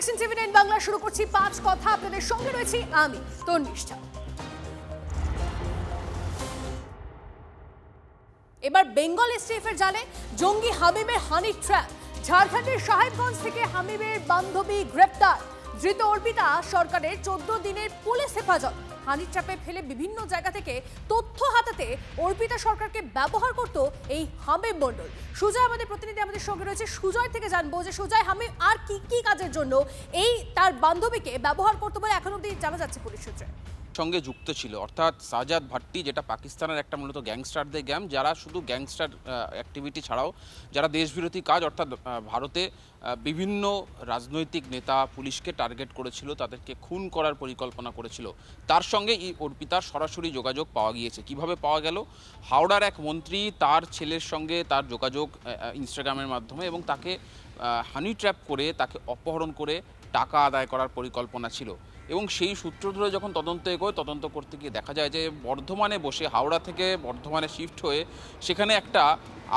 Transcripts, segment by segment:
দেখছেন টিভি9 বাংলা। শুরু করছি 5 কথা। আপনাদের সঙ্গে রয়েছি আমি তন্নিষ্ঠা। এবার বেঙ্গল এসটিএফের জালে জঙ্গি হামিমের হানি ট্র্যাপ। ঝাড়খণ্ডের সাহেবগঞ্জ থেকে হামিমের বান্ধবী গ্রেপ্তার। ধৃত অর্পিতা সরকারের 14 দিনের পুলিশ হেফাজত। হানি ট্র্যাপে ফেলে বিভিন্ন জায়গা থেকে তথ্য হাতাতে অর্পিতা সরকারকে ব্যবহার করত এই হামিম মণ্ডল। সুজয় আমাদের প্রতিনিধি আমাদের সঙ্গে রয়েছে। সুজয় থেকে জানবো যে সুজয়, হামিম আর কি কি কাজের জন্য এই তার বান্ধবীকে ব্যবহার করতে বলে এখন অবধি জানা যাচ্ছে পুলিশ সূত্রে? সঙ্গে যুক্ত ছিল, অর্থাৎ সাজাদ ভাট্টি, যেটা পাকিস্তানের একটা মূলত গ্যাংস্টারদের গ্যাং, যারা শুধু গ্যাংস্টার অ্যাক্টিভিটি ছাড়াও যারা দেশবিরোধী কাজ, অর্থাৎ ভারতে বিভিন্ন রাজনৈতিক নেতা পুলিশকে টার্গেট করেছিল, তাদেরকে খুন করার পরিকল্পনা করেছিল। তার সঙ্গে এই অর্পিতার সরাসরি যোগাযোগ পাওয়া গিয়েছে। কিভাবে পাওয়া গেল? হাওড়ার এক মন্ত্রী তার ছেলের সঙ্গে তার যোগাযোগ ইনস্টাগ্রামের মাধ্যমে, এবং তাকে হানি ট্র্যাপ করে তাকে অপহরণ করে টাকা আদায় করার পরিকল্পনা ছিল। এবং সেই সূত্র ধরে যখন তদন্ত করতে গিয়ে দেখা যায় যে বর্ধমানে বসে, হাওড়া থেকে বর্ধমানে শিফট হয়ে সেখানে একটা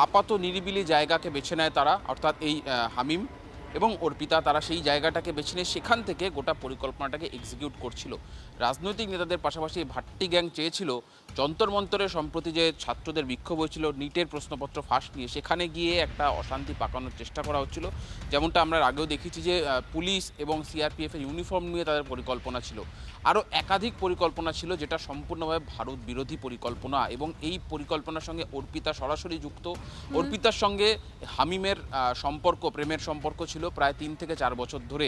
আপাত নিরিবিলি জায়গাকে বেছে নেয় তারা, অর্থাৎ এই হামিম এবং অর্পিতা, তারা সেই জায়গাটাকে বেছে নিয়ে সেখান থেকে গোটা পরিকল্পনাটাকে এক্সিকিউট করছিল। রাজনৈতিক নেতাদের পাশাপাশি ভাট্টি গ্যাং চেয়েছিল যন্তর মন্তরে সম্প্রতি যে ছাত্রদের বিক্ষোভ হয়েছিল নিটের প্রশ্নপত্র ফাঁস নিয়ে, সেখানে গিয়ে একটা অশান্তি পাকানোর চেষ্টা করা হচ্ছিল। যেমনটা আমরা আগেও দেখেছি যে পুলিশ এবং সিআরপিএফের ইউনিফর্ম নিয়ে তাদের পরিকল্পনা ছিল। আরও একাধিক পরিকল্পনা ছিল, যেটা সম্পূর্ণভাবে ভারত বিরোধী পরিকল্পনা, এবং এই পরিকল্পনার সঙ্গে অর্পিতা সরাসরি যুক্ত। অর্পিতার সঙ্গে হামিমের সম্পর্ক, প্রেমের সম্পর্ক ছিল প্রায় 3 থেকে 4 বছর ধরে।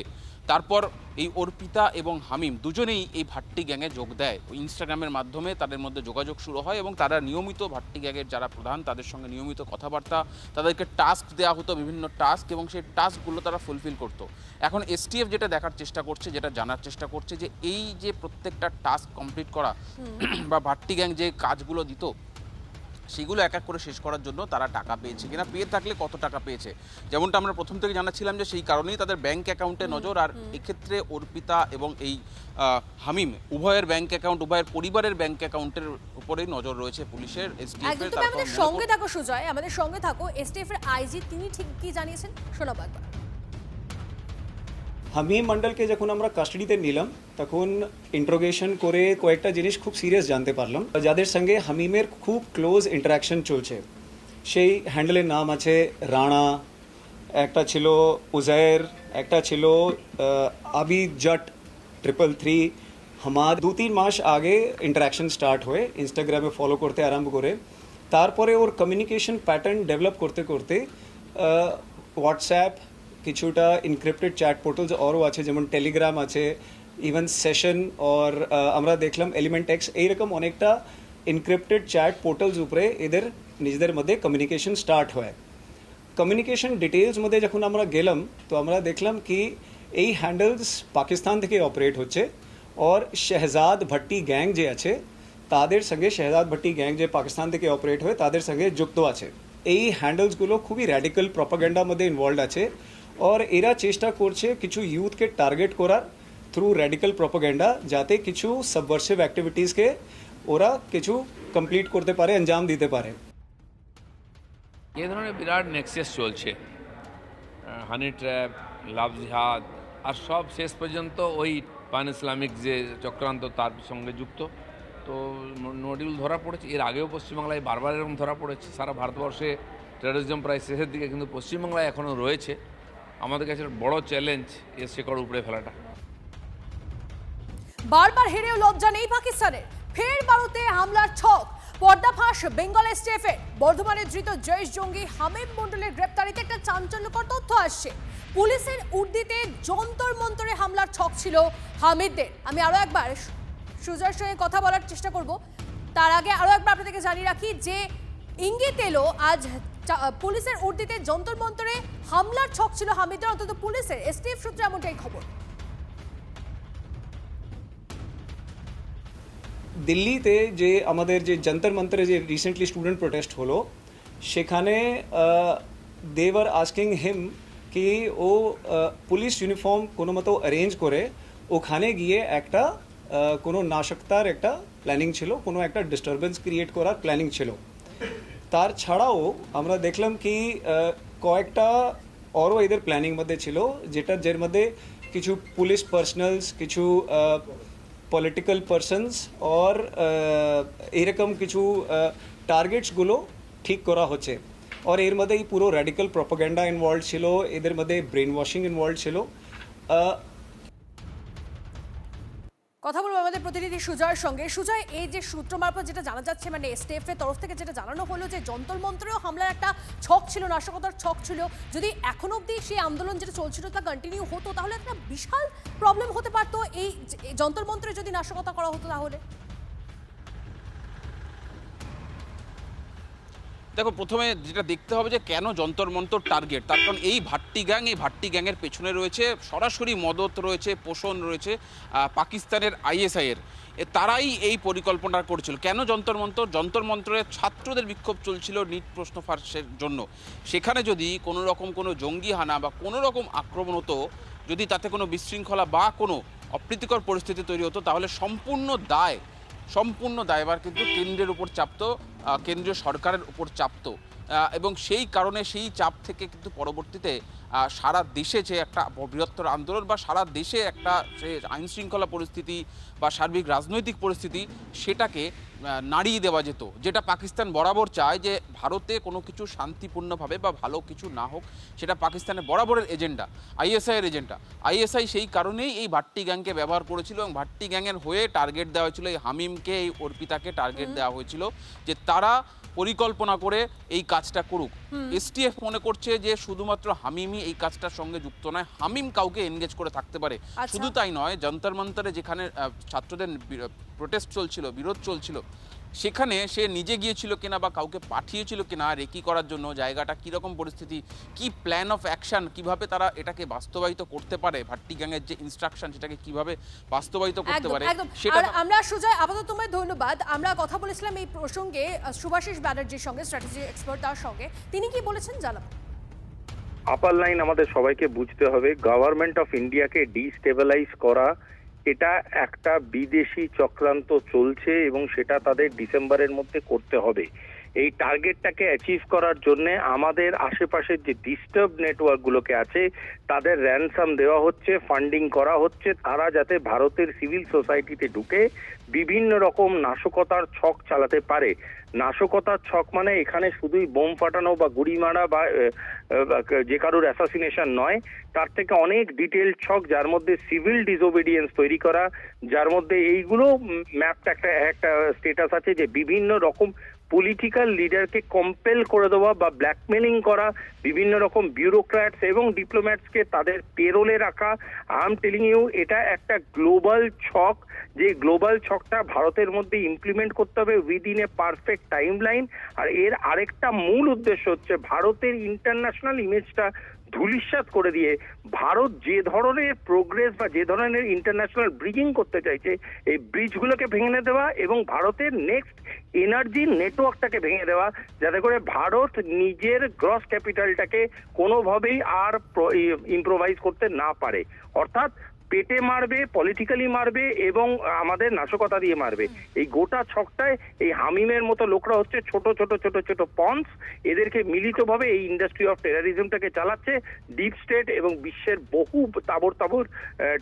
তারপর এই অর্পিতা এবং হামিম দুজনেই এই ভাট্টি গ্যাংয়ে যোগ দেয়। ইনস্টাগ্রামের মাধ্যমে তাদের মধ্যে যোগাযোগ শুরু হয়, এবং তারা নিয়মিত ভাট্টি গ্যাংয়ের যারা প্রধান তাদের সঙ্গে নিয়মিত কথাবার্তা, তাদেরকে টাস্ক দেওয়া হতো, বিভিন্ন টাস্ক, এবং সেই টাস্কগুলো তারা ফুলফিল করতো। এখন এসটিএফ যেটা দেখার চেষ্টা করছে, যেটা জানার চেষ্টা করছে, যে এই যে প্রত্যেকটা টাস্ক কমপ্লিট করা বা ভাট্টি গ্যাং যে কাজগুলো দিত সেগুলো এক এক করে শেষ করার জন্য তারা টাকা পেয়েছে কিনা, পেয়ে থাকলে কত টাকা পেয়েছে। যেমনটা আমরা প্রথম থেকে জানাচ্ছিলাম যে সেই কারণেই তাদের ব্যাংক অ্যাকাউন্টে নজর। আর এক্ষেত্রে অর্পিতা এবং এই হামিম উভয়ের ব্যাংক অ্যাকাউন্ট, উভয়ের পরিবারের ব্যাংক অ্যাকাউন্টের উপরেই নজর রয়েছে পুলিশের, এসটিএফ এর। একদম আমাদের সঙ্গে থাকো সুজয়, আমাদের সঙ্গে থাকো। এসটিএফ এর আইজি তিনি ঠিক কি জানিয়েছেন শোনাবো একবার। হামিম মন্ডলকে যখন আমরা কাস্টাডিতে নিলাম তখন ইন্ট্রোগেশন করে কয়েকটা জিনিস খুব সিরিয়াস জানতে পারলাম, যাদের সঙ্গে হামিমের খুব ক্লোজ ইন্টারাকশন চলছে। সেই হ্যান্ডেলের নাম আছে রানা, একটা ছিল উজায়ের, একটা ছিল আবিজট 333। আমার 2-3 মাস আগে ইন্টারাকশন স্টার্ট হয়ে ইনস্টাগ্রামে ফলো করতে আরম্ভ করে, তারপরে ওর কমিউনিকেশন প্যাটার্ন ডেভেলপ করতে করতে হোয়াটসঅ্যাপ, কিছুটা ইনক্রিপ্টেড চ্যাট পোর্টালস আরও আছে, যেমন টেলিগ্রাম আছে, ইভেন সেশন, और আমরা দেখলাম এলিমেন্ট এক্স, এইরকম অনেকটা ইনক্রিপ্টেড চ্যাট পোর্টালস উপরে এদের নিজেদের মধ্যে কমিউনিকেশন স্টার্ট হয়। কমিউনিকেশন ডিটেলস মধ্যে যখন আমরা গেলাম তো আমরা দেখলাম কি এই হ্যান্ডেলস পাকিস্তান থেকে অপারেট হচ্ছে, और শেহজাদ ভট্টি গ্যাং যে আছে তাদের সঙ্গে, শেহজাদ ভট্টি গ্যাং যে পাকিস্তান থেকে অপারেট হয় তাদের সঙ্গে যুক্ত আছে। এই হ্যান্ডেলসগুলো খুবই র্যাডিক্যাল প্রপাগান্ডার মধ্যে ইনভলভড আছে, और এরা চেষ্টা করছে কিছু ইউথকে টার্গেট করার থ্রু র্যাডিক্যাল প্রপাগান্ডা, যাতে কিছু সাবভার্সিভ অ্যাক্টিভিটিসকে ওরা কিছু কমপ্লিট করতে পারে, আঞ্জাম দিতে পারে। এই ধরনের বিরাট নেক্সাস চলছে, হানি ট্র্যাপ, লাভ জিহাদ, আর সব শেষ পর্যন্ত ওই পান ইসলামিক যে চক্রান্ত তার সঙ্গে যুক্ত। তো নডিউল ধরা পড়েছে, এর আগেও পশ্চিমবাংলায় বারবার এরকম ধরা পড়েছে। সারা ভারতবর্ষে টেরোরিজম প্রায় শেষের দিকে, কিন্তু পশ্চিমবাংলায় এখনও রয়েছে। আমাদের কাছে বড় চ্যালেঞ্জ এর শেকড় উপরে ফেলাটা। বারবার হেরেও লজ্জা নেই পাকিস্তানের। ফের ভারতে হামলার ছক, পর্দাফাঁস বেঙ্গল এসটিএফ এর। বর্ধমানে ধৃত জৈশ জঙ্গি হামিম মন্ডলের গ্রেপ্তারিতে একটা চাঞ্চল্যকর তথ্য আসছে। পুলিশের উর্দিতে যন্তর মন্তরে হামলার ছক ছিল হামিদদের। আমি আরো একবার সুজয়ের সঙ্গে কথা বলার চেষ্টা করব, তার আগে আরো একবার আপনাদেরকে জানিয়ে রাখি যে ইঙ্গিত এলো আজ পুলিশের উর্দিতে যন্তর মন্তরে হামলার ছক ছিল হামিদদের, অন্তত পুলিশের। এসটিএফ সূত্রে এমনটাই খবর। দিল্লিতে যে আমাদের যে যন্তর মন্তরে যে রিসেন্টলি স্টুডেন্ট প্রোটেস্ট হলো, সেখানে দেওয়ার আস্কিং হিম কি ও পুলিশ ইউনিফর্ম কোনো মতো অ্যারেঞ্জ করে ওখানে গিয়ে একটা কোনো নাশকতার একটা প্ল্যানিং ছিল, কোনো একটা ডিস্টারবেন্স ক্রিয়েট করার প্ল্যানিং ছিল। তার ছাড়াও আমরা দেখলাম কি কয়েকটা আরও এদের প্ল্যানিং মধ্যে ছিল, যেটার মধ্যে কিছু পুলিশ পার্সোনালস, কিছু পলিটিক্যাল পার্সনস और এরকম কিছু টার্গেটসগুলো ঠিক করা হচ্ছে। और এর মধ্যে এই পুরো র্যাডিক্যাল প্রপাগান্ডা ইনভলভ ছিল, এদের মধ্যে ব্রেন ওয়াশিং ইনভলভ ছিল। কথা বলবো আমাদের প্রতিনিধি সুজয়ের সঙ্গে। সুজয়, এই যে সূত্র মারফত যেটা জানা যাচ্ছে, মানে এসটিএফ এর তরফ থেকে যেটা জানানো হলো যে যন্তর মন্ত্রেও হামলার একটা ছক ছিল, নাশকতার ছক ছিল। যদি এখন অবধি সেই আন্দোলন যেটা চলছিল তা কন্টিনিউ হতো, তাহলে একটা বিশাল প্রবলেম হতে পারতো। এই যন্তর মন্ত্রে যদি নাশকতা করা হতো তাহলে দেখো, প্রথমে যেটা দেখতে হবে যে কেন যন্তর মন্তর টার্গেট। তার কারণ এই ভাট্টি গ্যাংয়ের পেছনে রয়েছে সরাসরি মদত রয়েছে, পোষণ রয়েছে পাকিস্তানের আইএসআই এর। তারাই এই পরিকল্পনা করছিল। কেন যন্তর মন্তরের ছাত্রদের বিক্ষোভ চলছিল নিট প্রশ্ন ফাঁসের জন্য। সেখানে যদি কোনো রকম কোনো জঙ্গি হানা বা কোনো রকম আক্রমণ হতো, যদি তাতে কোনো বিশৃঙ্খলা বা কোনো অপ্রীতিকর পরিস্থিতি তৈরি হতো, তাহলে সম্পূর্ণ দায়ভার কিন্তু কেন্দ্রের উপর চাপতো, কেন্দ্রীয় সরকারের উপর চাপতো। এবং সেই কারণে সেই চাপ থেকে কিন্তু পরবর্তীতে সারা দেশে যে একটা বৃহত্তর আন্দোলন বা সারা দেশে একটা সে আইনশৃঙ্খলা পরিস্থিতি বা সার্বিক রাজনৈতিক পরিস্থিতি, সেটাকে নাড়িয়ে দেওয়া যেত। যেটা পাকিস্তান বরাবর চায় যে ভারতে কোনো কিছু শান্তিপূর্ণভাবে বা ভালো কিছু না হোক, সেটা পাকিস্তানের বরাবরের এজেন্ডা, আইএসআইয়ের এজেন্ডা। আইএসআই সেই কারণেই এই ভাট্টি গ্যাংকে ব্যবহার করেছিল এবং ভাট্টি গ্যাংয়ের হয়ে টার্গেট দেওয়া হয়েছিল এই হামিমকে, এই অর্পিতাকে টার্গেট দেওয়া হয়েছিল যে তারা পরিকল্পনা করে এই কাজটা করুক। এসটিএফ মনে করছে যে শুধুমাত্র হামিমই এই কাজটার সঙ্গে যুক্ত নয়, হামিম কাউকে এনগেজ করে থাকতে পারে। শুধু তাই নয়, যন্তর মন্তরে যেখানে ছাত্রদের প্রোটেস্ট চলছিল, বিরোধ চলছিল, সেখানে সে নিজে গিয়েছিল কিনা বা কাউকে পাঠিয়েছিল কিনা রেকি করার জন্য, জায়গাটা কীরকম পরিস্থিতি, কি প্ল্যান অফ অ্যাকশন, কিভাবে তারা এটাকে বাস্তবায়িত করতে পারে, ভাট্টি গ্যাংয়ের যে ইনস্ট্রাকশন সেটাকে কিভাবে বাস্তবায়িত করতে পারে সেটা। আমরা সুজয় আপাতত তোমায় ধন্যবাদ। আমরা কথা বলেছিলাম এই প্রসঙ্গে শুভাশিস ব্যানার্জির সঙ্গে, স্ট্র্যাটেজি এক্সপার্ট, তার সঙ্গে। তিনি কি বলেছেন জানাবো। আপার লাইন আমাদের সবাইকে বুঝতে হবে, গভর্নমেন্ট অফ ইন্ডিয়াকে ডিস্টেবিলাইজ করা এটা একটা বিদেশি চক্রান্ত চলছে এবং সেটা তাদের ডিসেম্বরের মধ্যে করতে হবে। এই টার্গেটটাকে অ্যাচিভ করার জন্য আমাদের আশেপাশের যে ডিস্টার্ব নেটওয়ার্কগুলোকে আছে তাদের র্যানসাম দেওয়া হচ্ছে, ফান্ডিং করা হচ্ছে, তারা যাতে ভারতের সিভিল সোসাইটিতে ঢুকে বিভিন্ন রকম নাশকতার ছক চালাতে পারে। নাশকতার ছক মানে এখানে শুধুই বোম ফাটানো বা গুড়ি মারা বা যে কারোর অ্যাসাসিনেশন নয়, তার থেকে অনেক ডিটেল ছক, যার মধ্যে সিভিল ডিসওবিডিয়েন্স তৈরি করা, যার মধ্যে এইগুলো ম্যাপটা একটা স্টেটাস আছে যে বিভিন্ন রকম পলিটিক্যাল লিডারকে কম্পেল করে দেওয়া বা ব্ল্যাকমেলিং করা, বিভিন্ন রকম বিউরোক্র্যাটস এবং ডিপ্লোম্যাটসকে তাদের পেরোলে রাখা। আই এম টেলিং ইউ, এটা একটা গ্লোবাল ছক, যে গ্লোবাল ছকটা ভারতের মধ্যে ইমপ্লিমেন্ট করতে হবে within a perfect timeline. আর এর আরেকটা মূল উদ্দেশ্য হচ্ছে ভারতের ইন্টারন্যাশনাল ইমেজটা ধূলিসাৎ করে দিয়ে ভারত যে ধরনের প্রোগ্রেস বা যে ধরনের ইন্টারন্যাশনাল ব্রিজিং করতে চাইছে, এই ব্রিজগুলোকে ভেঙে দেওয়া এবং ভারতের নেক্সট এনার্জি নেটওয়ার্কটাকে ভেঙে দেওয়া, যাতে করে ভারত নিজের গ্রস ক্যাপিটালটাকে কোনোভাবেই আর ইম্প্রোভাইজ করতে না পারে। অর্থাৎ পেটে মারবে, পলিটিক্যালি মারবে এবং আমাদের নাশকতা দিয়ে মারবে। এই গোটা ছকটায় এই হামিমের মতো লোকরা হচ্ছে ছোট ছোট ছোট ছোট পন্স, এদেরকে মিলিতভাবে এই ইন্ডাস্ট্রি অফ টেররিজমটাকে চালাচ্ছে ডিপ স্টেট এবং বিশ্বের বহু তাবর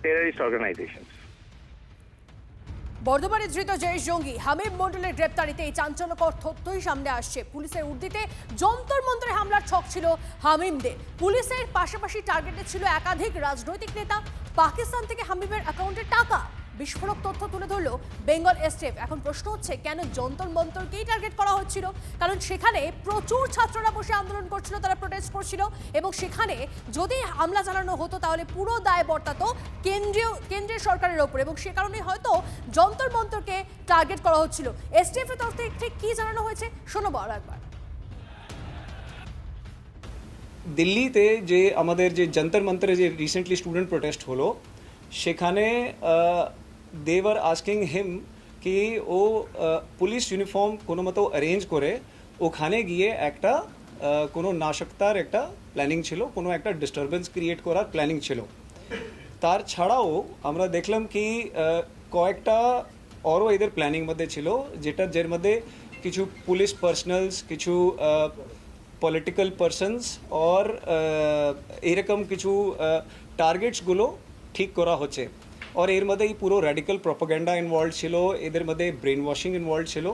টেররিস্ট অর্গানাইজেশন। বর্ধমানে ধৃত জৈশ জঙ্গি হামিম মন্ডলের গ্রেপ্তারিতে এই চাঞ্চল্যকর তথ্যই সামনে আসছে। পুলিশের উর্দিতে যন্তর মন্ত্রে হামলার ছক ছিল হামিমদের। পুলিশের পাশাপাশি টার্গেটে ছিল একাধিক রাজনৈতিক নেতা। পাকিস্তান থেকে হামিমের অ্যাকাউন্টে টাকা, বিস্ফোরক তথ্য তুলে ধরলো বেঙ্গল এসটিএফ। এখন প্রশ্ন হচ্ছে কেন যন্তর মন্তরকেই টার্গেট করা হচ্ছিল? কারণ সেখানে প্রচুর ছাত্ররা বসে আন্দোলন করছিল, তারা প্রোটেস্ট করছিল এবং সেখানে যদি হামলা চালানো হতো তাহলে পুরো দায় বর্তাতো কেন্দ্রীয় সরকারের ওপর, এবং সে কারণে হয়তো যন্তর মন্তরকে টার্গেট করা হচ্ছিল। এসটিএফ এর তরফ থেকে ঠিক কি জানানো হয়েছে শোনাবো আর একবার। দিল্লিতে যে আমাদের যে যন্তর মন্তরে যে রিসেন্টলি স্টুডেন্ট প্রোটেস্ট হলো, সেখানে they were asking him कि ও পুলিশ ইউনিফর্ম কোনো মতো অ্যারেঞ্জ করে ওখানে গিয়ে একটা কোনো নাশকতার একটা প্ল্যানিং ছিল, কোনো একটা ডিস্টারবেন্স ক্রিয়েট করার প্ল্যানিং ছিল। তার ছাড়াও আমরা দেখলাম কি কয়েকটা আরও এদের প্ল্যানিং মধ্যে ছিল, যার মধ্যে কিছু পুলিশ পার্সোনালস, কিছু পলিটিক্যাল পার্সনস और এরকম কিছু টার্গেটসগুলো ঠিক করা হচ্ছে আর এর মধ্যে এই পুরো র্যাডিক্যাল প্রপাগান্ডা ইনভলভ ছিল এদের মধ্যে ব্রেন ওয়াশিং ইনভলভ ছিল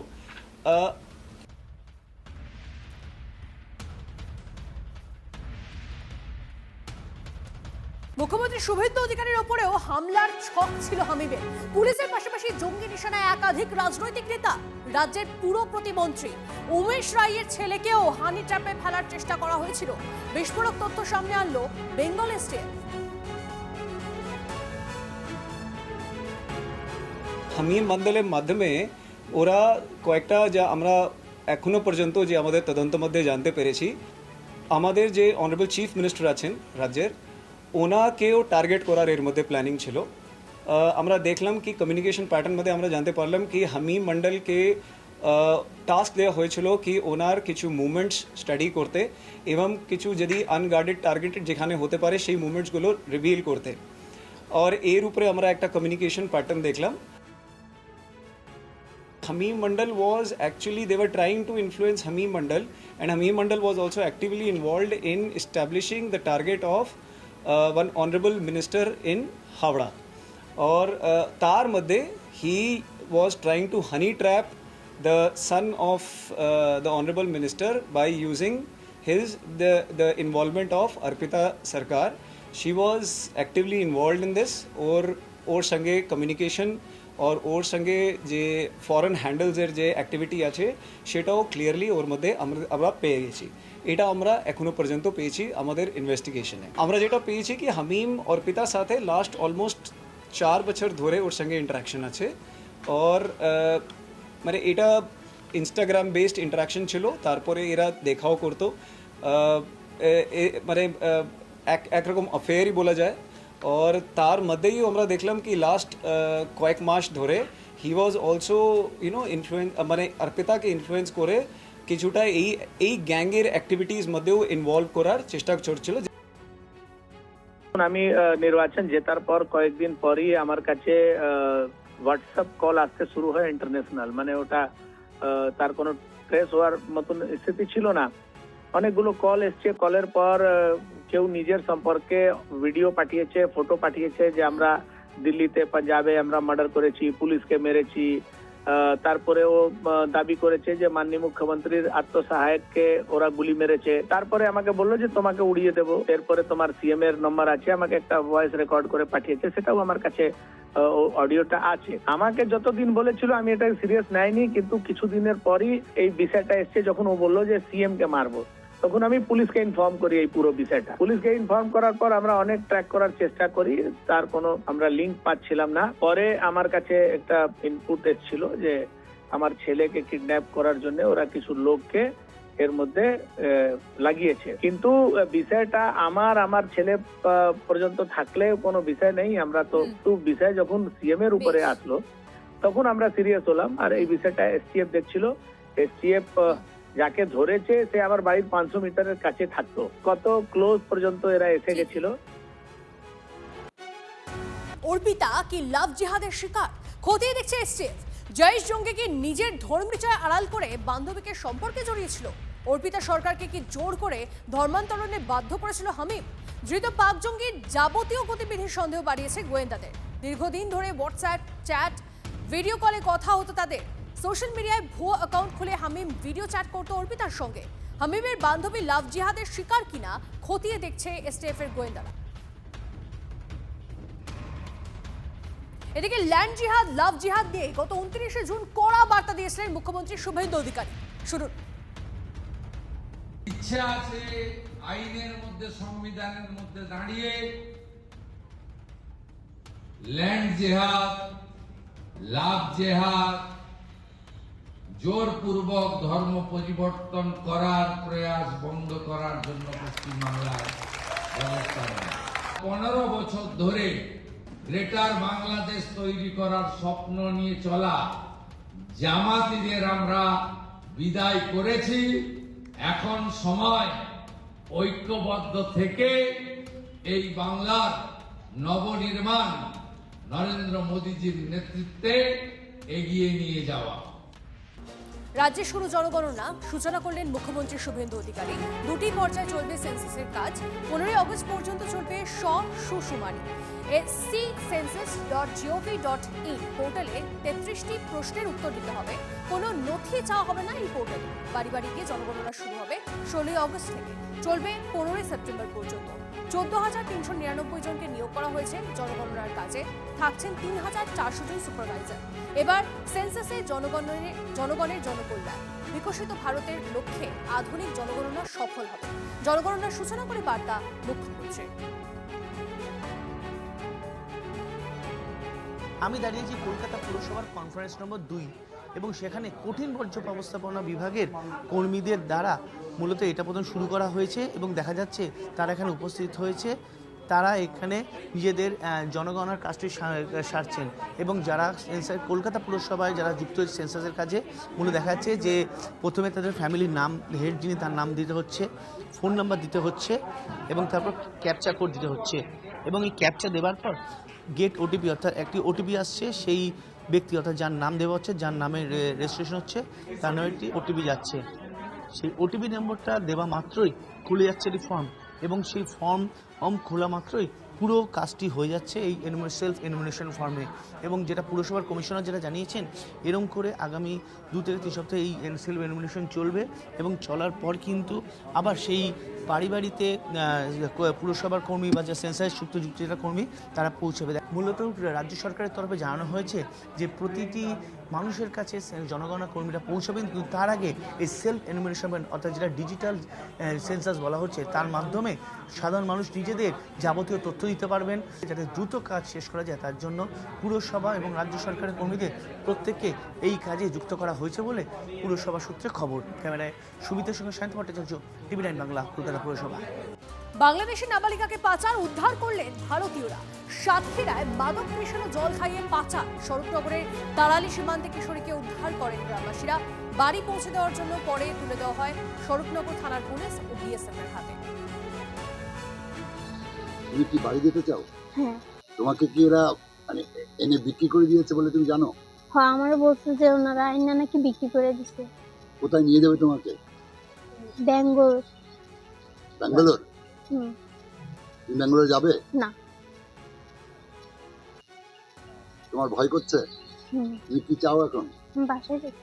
মুখ্যমন্ত্রী শুভেন্দু অধিকারীর ওপরেও হামলার ছক ছিল হামিমের। পুলিশের পাশাপাশি জঙ্গি নিশানায় একাধিক রাজনৈতিক নেতা, রাজ্যের পুরো প্রতিমন্ত্রী উমেশ রায়ের ছেলেকেও হানি ট্র্যাপে ফেলার চেষ্টা করা হয়েছিল। বিস্ফোরক তথ্য সামনে আনলো বেঙ্গল এসটিএফ। হামিম মন্ডলের মাধ্যমে ওরা কয়েকটা যা আমরা এখনো পর্যন্ত যে আমাদের তদন্ত মধ্যে জানতে পেরেছি, আমাদের যে অনারেবল চিফ মিনিস্টার আছেন রাজ্যের, ওনাকেও টার্গেট করার এর মধ্যে প্ল্যানিং ছিল। আমরা দেখলাম কি কমিউনিকেশন প্যাটার্ন মধ্যে আমরা জানতে পারলাম কি হামিম মন্ডলকে টাস্ক দেওয়া হয়েছিল কি ওনার কিছু মুভমেন্টস স্টাডি করতে এবং কিছু যদি আনগার্ডেড টার্গেটেড যেখানে হতে পারে সেই মুভমেন্টসগুলো রিভিল করতে। আর এর উপরে আমরা একটা কমিউনিকেশন প্যাটার্ন দেখলাম। Hameem Mandal was actually, they were trying to influence Hameem Mandal, and Hameem Mandal was also actively involved in establishing the target of one honorable minister in Havda. Or tar madhe, he was trying to honey trap the son of the honorable minister by using the involvement of Arpita Sarkar. She was actively involved in this, or sange communication और ওর সঙ্গে যে foreign হ্যান্ডেলসের যে activity আছে সেটাও clearly ওর মধ্যে আমরা পেয়ে গেছি। এটা আমরা এখনো পর্যন্ত পেয়েছি আমাদের ইনভেস্টিগেশনে। আমরা যেটা পেয়েছি কি হামিম অর্পিতার সাথে লাস্ট অলমোস্ট 4 বছর ধরে ওর সঙ্গে ইন্টারাকশন আছে। আর মানে এটা ইনস্টাগ্রাম বেসড ইন্টারাকশন ছিল, তারপরে এরা দেখাও করতো, মানে একরকম অ্যাফেয়ারই বলা যায়। और तार मध्य ही আমরা দেখলাম কি লাস্ট কয়েক মাস ধরে হি ওয়াজ অলসো ইনফ্লুয়েন্স মানে অর্পিতাকে ইনফ্লুয়েন্স করে কিছুটা এই গ্যাংয়ের অ্যাক্টিভিটিস মধ্যেও ইনভলভ করার চেষ্টা করছিল। আমি নির্বাচন জেতার পর কয়েকদিন পরই আমার কাছে হোয়াটসঅ্যাপ কল আসতে শুরু হয় ইন্টারন্যাশনাল, মানে ওটা তার কোনো ট্রেস হওয়ার মতন স্থিতি ছিল না। অনেকগুলো কল এসছে, কলের পর কেউ নিজের সম্পর্কে ভিডিও পাঠিয়েছে, ফটো পাঠিয়েছে যে আমরা দিল্লিতে পাঞ্জাবে আমরা মার্ডার করেছি, পুলিশকে মেরেছি। তারপরে ও দাবি করেছে যে মাননীয় মুখ্যমন্ত্রীর আত্মসহায়ককে ওরা গুলি মেরেছে। তারপরে আমাকে বললো যে তোমাকে উড়িয়ে দেবো, এরপরে তোমার সিএম এর নম্বর আছে, আমাকে একটা ভয়েস রেকর্ড করে পাঠিয়েছে, সেটাও আমার কাছে অডিওটা আছে। আমাকে যতদিন বলেছিল আমি এটা সিরিয়াস নেয়নি, কিন্তু কিছুদিনের পরই এই বিষয়টা এসছে যখন ও বললো যে সিএম কে মারবো, তখন আমি পুলিশকে ইনফর্ম করি এই পুরো বিষয়টা। পুলিশকে ইনফর্ম করার পর আমরা অনেক ট্র্যাক করার চেষ্টা করি, তার কোনো আমরা লিঙ্ক পাচ্ছিলাম না। পরে আমার কাছে একটা ইনপুট এসেছিল যে আমার ছেলেকে কিডন্যাপ করার জন্য ওরা কিছু লোককে এর মধ্যে লাগিয়েছে, কিন্তু বিষয়টা আমার ছেলে পর্যন্ত থাকলে কোনো বিষয় নেই। আমরা তো বিষয় যখন সিএম এর উপরে আসলো তখন আমরা সিরিয়াস হলাম। আর এই বিষয়টা এসটিএফ দেখছিল, এসটিএফ যাকে ধরেছে সে আমার বাড়ির 500 মিটারের কাছে থাকতো। কত ক্লোজ পর্যন্ত এরা এসে গেছিল। অর্পিতা কি লাভ জিহাদের শিকার? খতিয়ে দেখছে এসটিএফ। জয়েশ জঙ্গি কি নিজের ধর্মপরিচয় আড়াল করে বান্ধবীকে সম্পর্কে জড়িয়েছিল? অর্পিতা সরকারকে কি জোর করে ধর্মান্তরণে বাধ্য করেছিল হামিম? ধৃত পাক জঙ্গির যাবতীয় গতিবিধির সন্দেহ বাড়িয়েছে গোয়েন্দাদের। দীর্ঘদিন ধরে হোয়াটসঅ্যাপ চ্যাট, ভিডিও কলে কথা হতো তাদের। সোশ্যাল মিডিয়ায় ভুয়ো অ্যাকাউন্ট খুলে হামিম ভিডিও চ্যাট করতো অর্পিতার সঙ্গে। হামিমের বান্ধবী লাভ জিহাদের শিকার কিনা খতিয়ে দেখছে এসটিএফ এর গোয়েন্দারা। এদিকে ল্যান্ড জিহাদ, লাভ জিহাদ দিয়ে গত 29শে জুন কড়া বার্তা দিয়েছিলেন মুখ্যমন্ত্রী শুভেন্দু অধিকারী। শুনুন। ইচ্ছা আছে আইনের মধ্যে, সংবিধানের মধ্যে দাঁড়িয়ে ল্যান্ড জিহাদ, লাভ জিহাদ, জোরপূর্বক ধর্ম পরিবর্তন করার প্রয়াস বন্ধ করার জন্য পশ্চিমবাংলায় ব্যবস্থা নেয়। 15 বছর ধরে গ্রেটার বাংলাদেশ তৈরি করার স্বপ্ন নিয়ে চলা জামাতিদের আমরা বিদায় করেছি। এখন সময় ঐক্যবদ্ধ থেকে এই বাংলার নবনির্মাণ নরেন্দ্র মোদীজির নেতৃত্বে এগিয়ে নিয়ে যাওয়া। রাজ্যে শুরু জনগণনা, সূচনা করলেন মুখ্যমন্ত্রী শুভেন্দু অধিকারী। 2টি পর্যায়ে চলবে সেন্সাসের কাজ। 15 আগস্ট পর্যন্ত চলবে সুশুমারি। ccensus.gov.in পোর্টালে 33টি প্রশ্নের উত্তর দিতে হবে। কোনো নথি চাওয়া হবে না এই পোর্টালে। বাড়ি বাড়ি গিয়ে জনগণনা শুরু হবে 16 আগস্ট থেকে, চলবে 15 সেপ্টেম্বর পর্যন্ত। 14,399 জনকে নিয়োগ করা হয়েছে জনগণনার কাজে, থাকছেন 3,400 জন সুপারভাইজার। এবার সেন্সাসে জনগণের জনকল্যাণ, বিকশিত ভারতের লক্ষ্যে আধুনিক জনগণনা সফল হবে। জনগণনার সূচনা করে বার্তা মুখ্যমন্ত্রী। আমি দাঁড়িয়েছি কলকাতা পুরসভার কনফারেন্স নম্বর 2 এবং সেখানে কঠিন বর্জ্য ব্যবস্থাপনা বিভাগের কর্মীদের দ্বারা মূলত এটা প্রথম শুরু করা হয়েছে এবং দেখা যাচ্ছে তারা এখানে উপস্থিত হয়েছে। তারা এখানে নিজেদের জনগণনার কাজটি সারছেন এবং যারা কলকাতা পুরসভায় যারা যুক্ত হয়েছে সেন্সাসের কাজে মূলত দেখা যাচ্ছে যে প্রথমে তাদের ফ্যামিলির নাম, হেড যিনি তার নাম দিতে হচ্ছে, ফোন নাম্বার দিতে হচ্ছে এবং তারপর ক্যাপচা কোড দিতে হচ্ছে এবং এই ক্যাপচা দেওয়ার পর গেট ওটিপি অর্থাৎ একটি ওটিপি আসছে, সেই ব্যক্তি অর্থাৎ যার নাম দেওয়া হচ্ছে, যার নামে রেজিস্ট্রেশন হচ্ছে, তার নামে একটি ওটিপি যাচ্ছে। সেই ওটিপি নম্বরটা দেওয়া মাত্রই খুলে যাচ্ছে একটি ফর্ম এবং সেই ফর্ম খোলা মাত্রই পুরো কাজটি হয়ে যাচ্ছে এই সেলফ এনুমিনেশন ফর্মে। এবং যেটা পুরসভার কমিশনার যেটা জানিয়েছেন, এরকম করে আগামী 2 থেকে 3 সপ্তাহে এই সেলফ এনুমিনেশন চলবে এবং চলার পর কিন্তু আবার সেই বাড়ি বাড়িতে পুরসভার কর্মী বা যে সেন্সাস যুক্ত যেটা কর্মী তারা পৌঁছবে। মূলত রাজ্য সরকারের তরফে জানানো হয়েছে যে প্রতিটি মানুষের কাছে জনগণনা কর্মীরা পৌঁছাবেন, কিন্তু তার আগে এই সেলফ এনুমিনেশন অর্থাৎ যেটা ডিজিটাল সেন্সাস বলা হচ্ছে তার মাধ্যমে সাধারণ মানুষ নিজেদের যাবতীয় তথ্য দিতে পারবেন। যাতে দ্রুত কাজ শেষ করা যায় তার জন্য পুরসভা এবং রাজ্য সরকারের কর্মীদের প্রত্যেককে এই কাজে যুক্ত করা হয়েছে বলে পুরসভা সূত্রে খবর। ক্যামেরায় সুবিধার সঙ্গে শান্ত ভট্টাচার্য, TV9 বাংলা, কলকাতা পুরসভা। বাংলাদেশের নাবালিকাকে পাচার উদ্ধার করলেন ভারতীয়রা। সাতক্ষীরায় মাদক মেশানো জল খাইয়ে পাচার। স্বরূপনগরের তাড়ালি সীমান্তে কিশোরীকে উদ্ধার করেন গ্রামবাসীরা। বাড়ি পৌঁছে দেওয়ার জন্য পরে তুলে দেওয়া হয় স্বরূপনগর থানার পুলিশ ও BSF এর হাতে। তুমি কি বাড়ি যেতে চাও? হ্যাঁ। তোমাকে কি এরা মানে এনে বিক্রি করে দিয়েছে বলে তুমি জানো? হ্যাঁ, আমার বলছে যে ওনারা আইনা নাকি বিক্রি করে দিছে। কোথায় নিয়ে যাবে তোমাকে? ব্যাঙ্গালোর। ব্যাঙ্গালোর? হুম। তুমি ব্যাঙ্গালোর যাবে? না। তোমার ভয় করছে? হুম। তুমি কি চাও এখন? বাসায় যেতে।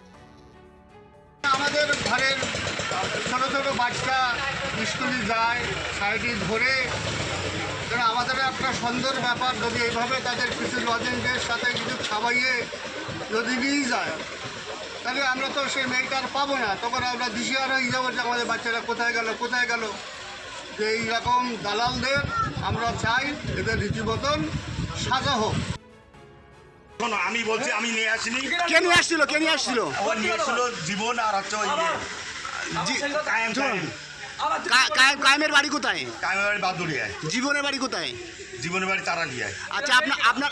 আমাদের ঘরের ছোট ছোট বাচ্চা স্কুলে যায়, সাইডে ধরে আমাদের একটা সুন্দর ব্যাপার। যদি এইভাবে তাদের কিছু লজেন্সের সাথে কিছু খাওয়াইয়ে যদি নিয়ে যায় তাহলে আমরা তো সেই মেয়েটার পাবো না। তখন আমরা দিশেহারা হয়ে যাবো যে আমাদের বাচ্চারা কোথায় গেল। যে এইরকম দালালদের আমরা চাই এদের রীতিমতন সাজা হোক। আমি বলছি আমি নিয়ে আসিনি। কে নিয়ে আসছিল? ও নিয়ে আসছিল জীবন আর হচ্ছে ওই কায়েমের বাড়ি কোথায়? কায়েমের বাড়ি বাদুড়িয়ায়। জীবনের বাড়ি কোথায়? জীবনের বাড়ি তারালিয়ায়। আচ্ছা,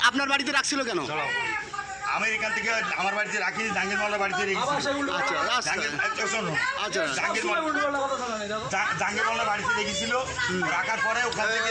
আপনার বাড়িতে রাখছিল কেন? আমি এখান থেকে আমার বাড়িতে রাখি, জাহাঙ্গীর মোল্লার বাড়িতে রেখেছি। জাহাঙ্গীর মোল্লার বাড়িতে রেখেছিল, রাখার পরে ওখান থেকে